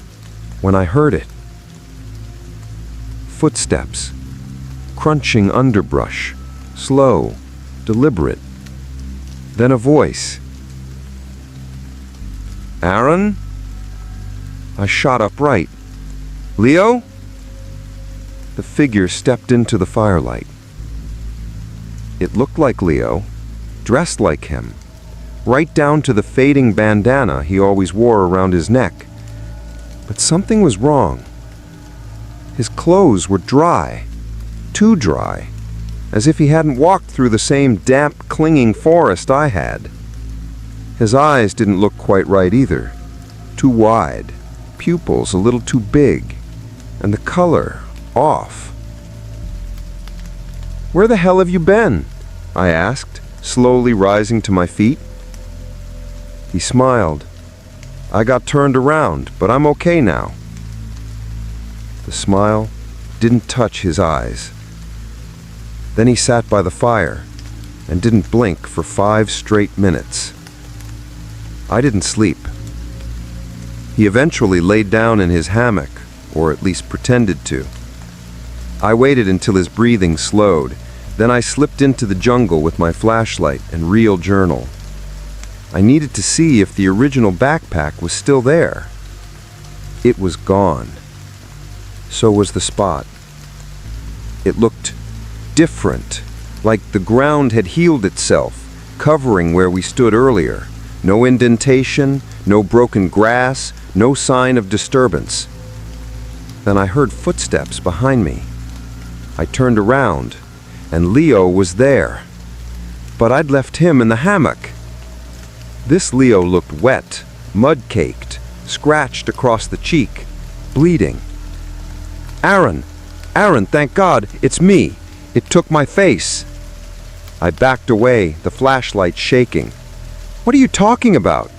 when I heard it. Footsteps. Crunching underbrush. Slow. Deliberate. Then a voice. Aaron? I shot upright. Leo? The figure stepped into the firelight. It looked like Leo, dressed like him, right down to the fading bandana he always wore around his neck. But something was wrong. His clothes were dry, too dry, as if he hadn't walked through the same damp, clinging forest I had. His eyes didn't look quite right either. Too wide, pupils a little too big, and the color off. "Where the hell have you been?" I asked, slowly rising to my feet. He smiled. "I got turned around, but I'm okay now." The smile didn't touch his eyes. Then he sat by the fire and didn't blink for 5 straight minutes. I didn't sleep. He eventually laid down in his hammock, or at least pretended to. I waited until his breathing slowed. Then I slipped into the jungle with my flashlight and real journal. I needed to see if the original backpack was still there. It was gone. So was the spot. It looked different, like the ground had healed itself, covering where we stood earlier. No indentation, no broken grass, no sign of disturbance. Then I heard footsteps behind me. I turned around, and Leo was there. But I'd left him in the hammock. This Leo looked wet, mud-caked, scratched across the cheek, bleeding. Aaron, thank God, it's me. It took my face." I backed away, the flashlight shaking. "What are you talking about?"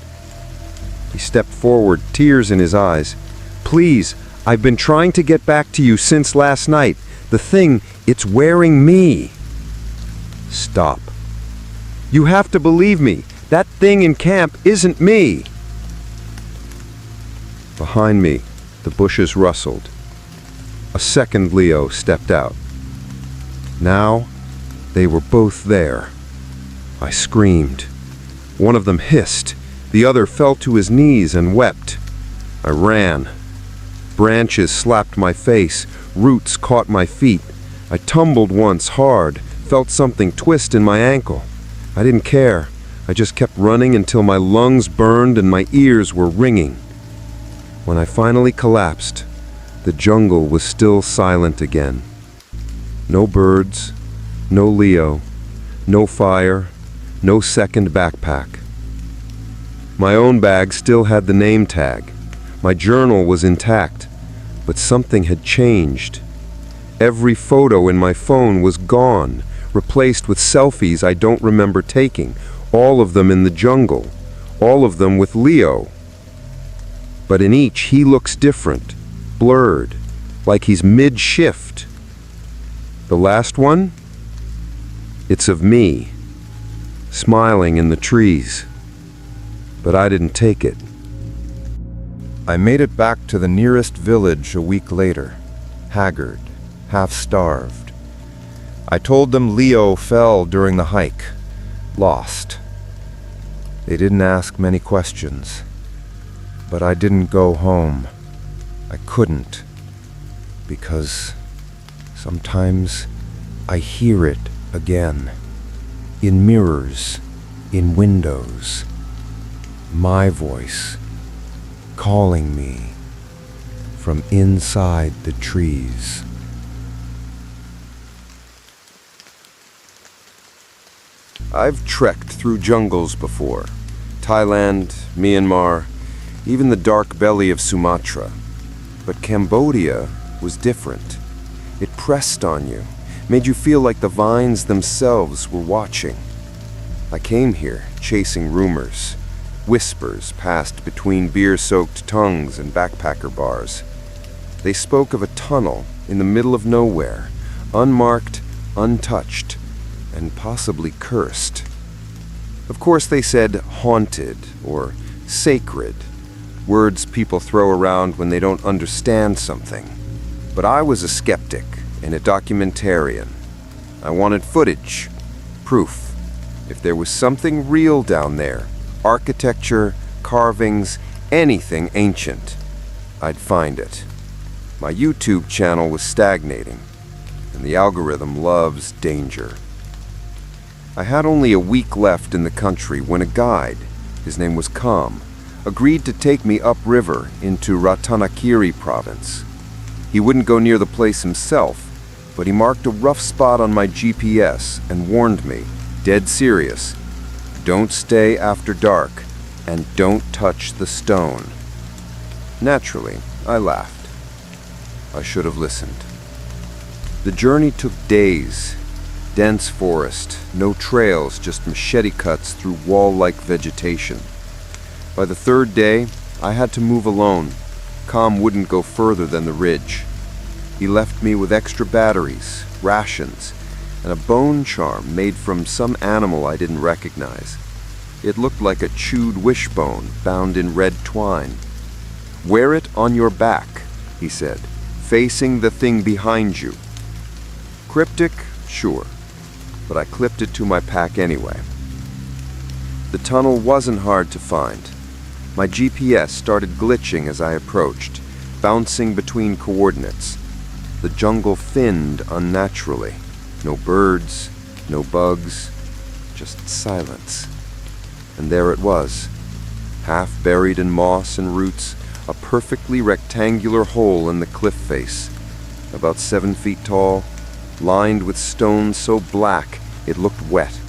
He stepped forward, tears in his eyes. "Please, I've been trying to get back to you since last night. The thing, it's wearing me." "Stop. You have to believe me. That thing in camp isn't me." Behind me, the bushes rustled. A second Leo stepped out. Now, they were both there. I screamed. One of them hissed. The other fell to his knees and wept. I ran. Branches slapped my face. Roots caught my feet. I tumbled once hard, felt something twist in my ankle. I didn't care. I just kept running until my lungs burned and my ears were ringing. When I finally collapsed, the jungle was still silent again. No birds, no Leo, no fire, no second backpack. My own bag still had the name tag. My journal was intact, but something had changed. Every photo in my phone was gone, replaced with selfies I don't remember taking, all of them in the jungle, all of them with Leo. But in each he looks different, blurred, like he's mid-shift. The last one? It's of me, smiling in the trees. But I didn't take it. I made it back to the nearest village a week later, haggard, half-starved. I told them Leo fell during the hike, lost. They didn't ask many questions, but I didn't go home. I couldn't, because sometimes I hear it again, in mirrors, in windows, my voice calling me from inside the trees. I've trekked through jungles before. Thailand, Myanmar, even the dark belly of Sumatra. But Cambodia was different. It pressed on you, made you feel like the vines themselves were watching. I came here chasing rumors. Whispers passed between beer-soaked tongues and backpacker bars. They spoke of a tunnel in the middle of nowhere, unmarked, untouched, and possibly cursed. Of course, they said haunted or sacred, words people throw around when they don't understand something. But I was a skeptic and a documentarian. I wanted footage, proof. If there was something real down there, architecture, carvings, anything ancient, I'd find it. My YouTube channel was stagnating, and the algorithm loves danger. I had only a week left in the country when a guide, his name was Kam, agreed to take me upriver into Ratanakiri province. He wouldn't go near the place himself, but he marked a rough spot on my GPS and warned me, dead serious, don't stay after dark and don't touch the stone. Naturally, I laughed. I should have listened. The journey took days. Dense forest, no trails, just machete cuts through wall-like vegetation. By the third day, I had to move alone. Kam wouldn't go further than the ridge. He left me with extra batteries, rations, and a bone charm made from some animal I didn't recognize. It looked like a chewed wishbone bound in red twine. "Wear it on your back," he said, "facing the thing behind you." Cryptic? Sure, but I clipped it to my pack anyway. The tunnel wasn't hard to find. My GPS started glitching as I approached, bouncing between coordinates. The jungle thinned unnaturally. No birds, no bugs, just silence. And there it was, half buried in moss and roots, a perfectly rectangular hole in the cliff face, about 7 feet tall, lined with stone so black it looked wet.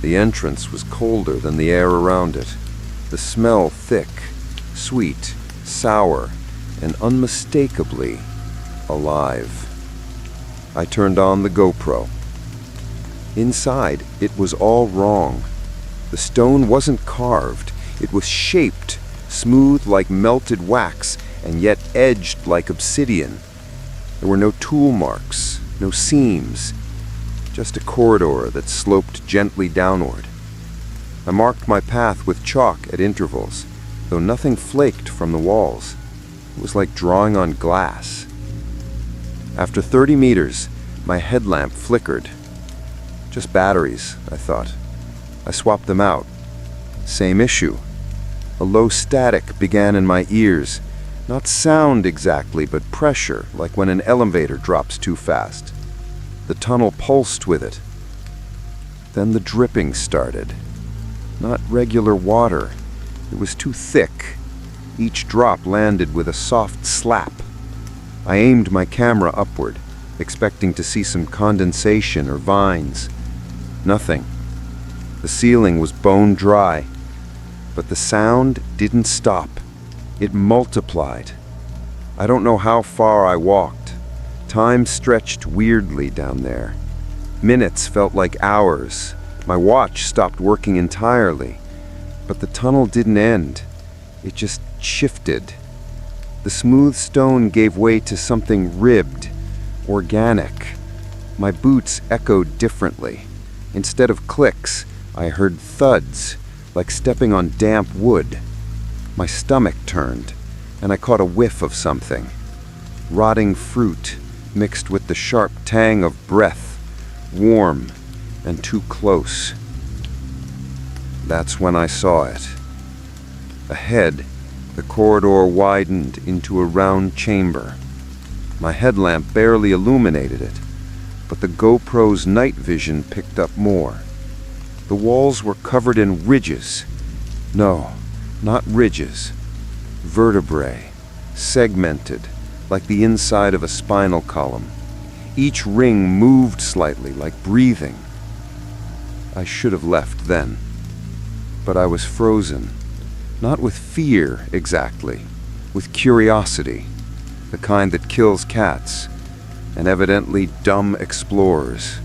The entrance was colder than the air around it, the smell thick, sweet, sour, and unmistakably alive. I turned on the GoPro. Inside, it was all wrong. The stone wasn't carved, it was shaped, smooth like melted wax, and yet edged like obsidian. There were no tool marks, no seams, just a corridor that sloped gently downward. I marked my path with chalk at intervals, though nothing flaked from the walls. It was like drawing on glass. After 30 meters, my headlamp flickered. Just batteries, I thought. I swapped them out. Same issue. A low static began in my ears. Not sound exactly, but pressure, like when an elevator drops too fast. The tunnel pulsed with it. Then the dripping started. Not regular water. It was too thick. Each drop landed with a soft slap. I aimed my camera upward, expecting to see some condensation or vines. Nothing. The ceiling was bone dry. But the sound didn't stop. It multiplied. I don't know how far I walked. Time stretched weirdly down there. Minutes felt like hours. My watch stopped working entirely. But the tunnel didn't end. It just shifted. The smooth stone gave way to something ribbed, organic. My boots echoed differently. Instead of clicks, I heard thuds, like stepping on damp wood. My stomach turned, and I caught a whiff of something. Rotting fruit, mixed with the sharp tang of breath, warm and too close. That's when I saw it. Ahead, the corridor widened into a round chamber. My headlamp barely illuminated it, but the GoPro's night vision picked up more. The walls were covered in ridges. No, not ridges. Vertebrae, segmented, like the inside of a spinal column. Each ring moved slightly, like breathing. I should have left then. But I was frozen. Not with fear, exactly. With curiosity. the kind that kills cats, and evidently dumb explorers.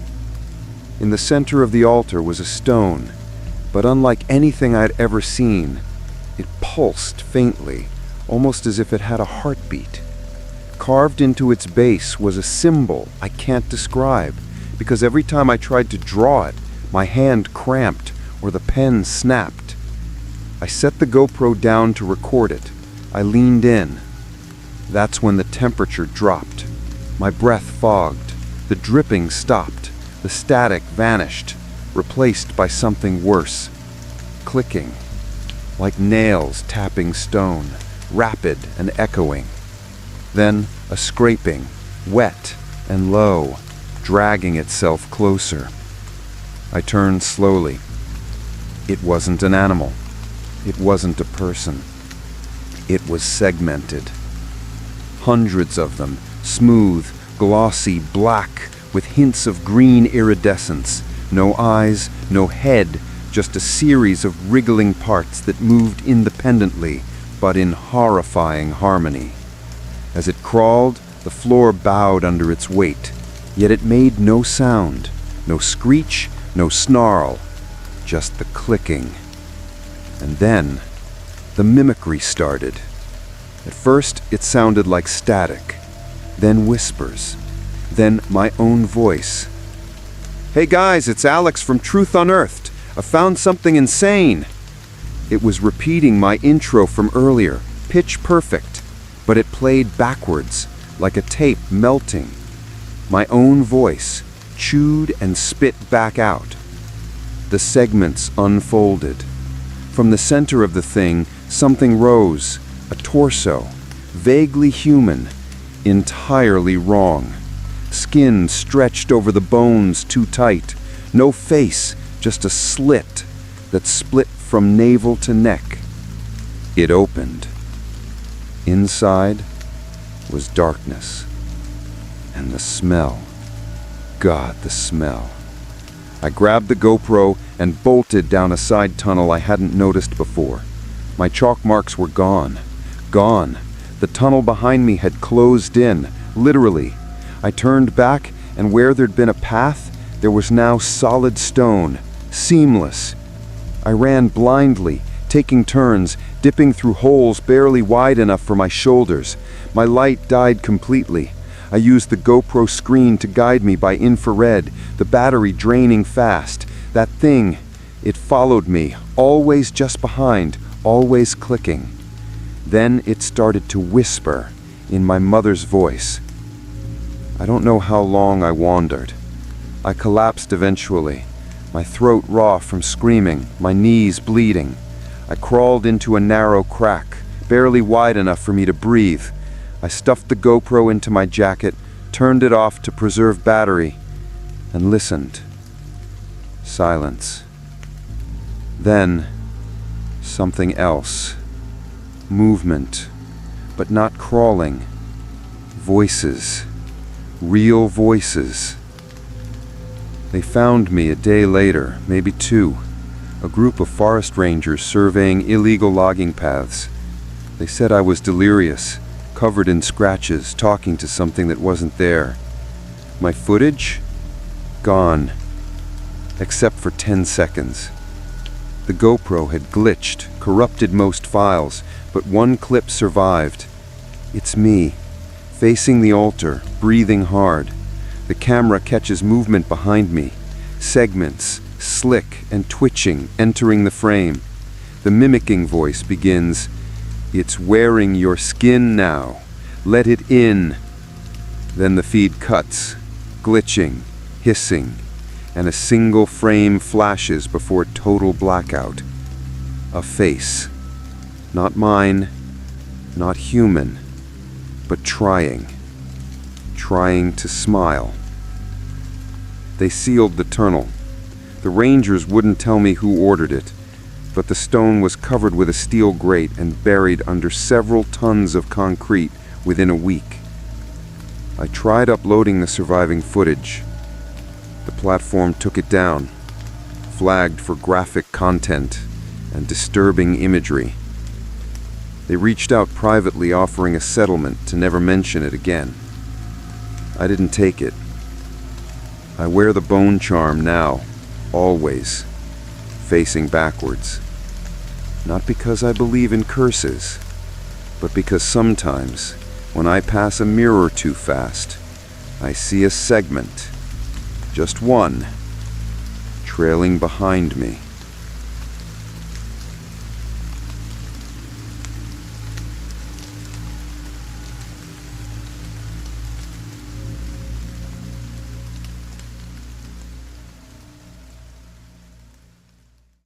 In the center of the altar was a stone, but unlike anything I'd ever seen, it pulsed faintly, almost as if it had a heartbeat. Carved into its base was a symbol I can't describe, because every time I tried to draw it, my hand cramped or the pen snapped. I set the GoPro down to record it. I leaned in. That's when the temperature dropped. My breath fogged. The dripping stopped. The static vanished, replaced by something worse. Clicking, like nails tapping stone, rapid and echoing. Then a scraping, wet and low, dragging itself closer. I turned slowly. It wasn't an animal. It wasn't a person. It was segmented. Hundreds of them, smooth, glossy, black, with hints of green iridescence. No eyes, no head, just a series of wriggling parts that moved independently, but in horrifying harmony. As it crawled, the floor bowed under its weight, yet it made no sound, no screech, no snarl, just the clicking. And then, the mimicry started. At first, it sounded like static, then whispers, then my own voice. "Hey guys, it's Alex from Truth Unearthed. I found something insane." It was repeating my intro from earlier, pitch perfect, but it played backwards, like a tape melting. My own voice, chewed and spit back out. The segments unfolded. From the center of the thing, something rose, a torso, vaguely human, entirely wrong. Skin stretched over the bones too tight, no face, just a slit that split from navel to neck. It opened. Inside was darkness. And the smell. God, the smell. I grabbed the GoPro and bolted down a side tunnel I hadn't noticed before. My chalk marks were gone. Gone. The tunnel behind me had closed in, literally. I turned back, and where there'd been a path, there was now solid stone, seamless. I ran blindly, taking turns, dipping through holes barely wide enough for my shoulders. My light died completely. I used the GoPro screen to guide me by infrared, the battery draining fast. That thing, it followed me, always just behind, always clicking. Then it started to whisper in my mother's voice. I don't know how long I wandered. I collapsed eventually, my throat raw from screaming, my knees bleeding. I crawled into a narrow crack, barely wide enough for me to breathe. I stuffed the GoPro into my jacket, turned it off to preserve battery, and listened. Silence. Then, something else. Movement, but not crawling. Voices. Real voices. They found me a day later, maybe two. A group of forest rangers surveying illegal logging paths. They said I was delirious, covered in scratches, talking to something that wasn't there. My footage? Gone. Except for 10 seconds. The GoPro had glitched, corrupted most files, but one clip survived. It's me, facing the altar, breathing hard. The camera catches movement behind me. Segments, slick and twitching, entering the frame. The mimicking voice begins, "It's wearing your skin now. Let it in." Then the feed cuts, glitching, hissing, and a single frame flashes before total blackout. A face. Not mine, not human, but trying to smile. They sealed the tunnel. The rangers wouldn't tell me who ordered it, but the stone was covered with a steel grate and buried under several tons of concrete within a week. I tried uploading the surviving footage. The platform took it down, flagged for graphic content and disturbing imagery. They reached out privately, offering a settlement to never mention it again. I didn't take it. I wear the bone charm now, always, facing backwards. Not because I believe in curses, but because sometimes, when I pass a mirror too fast, I see a segment, just one, trailing behind me.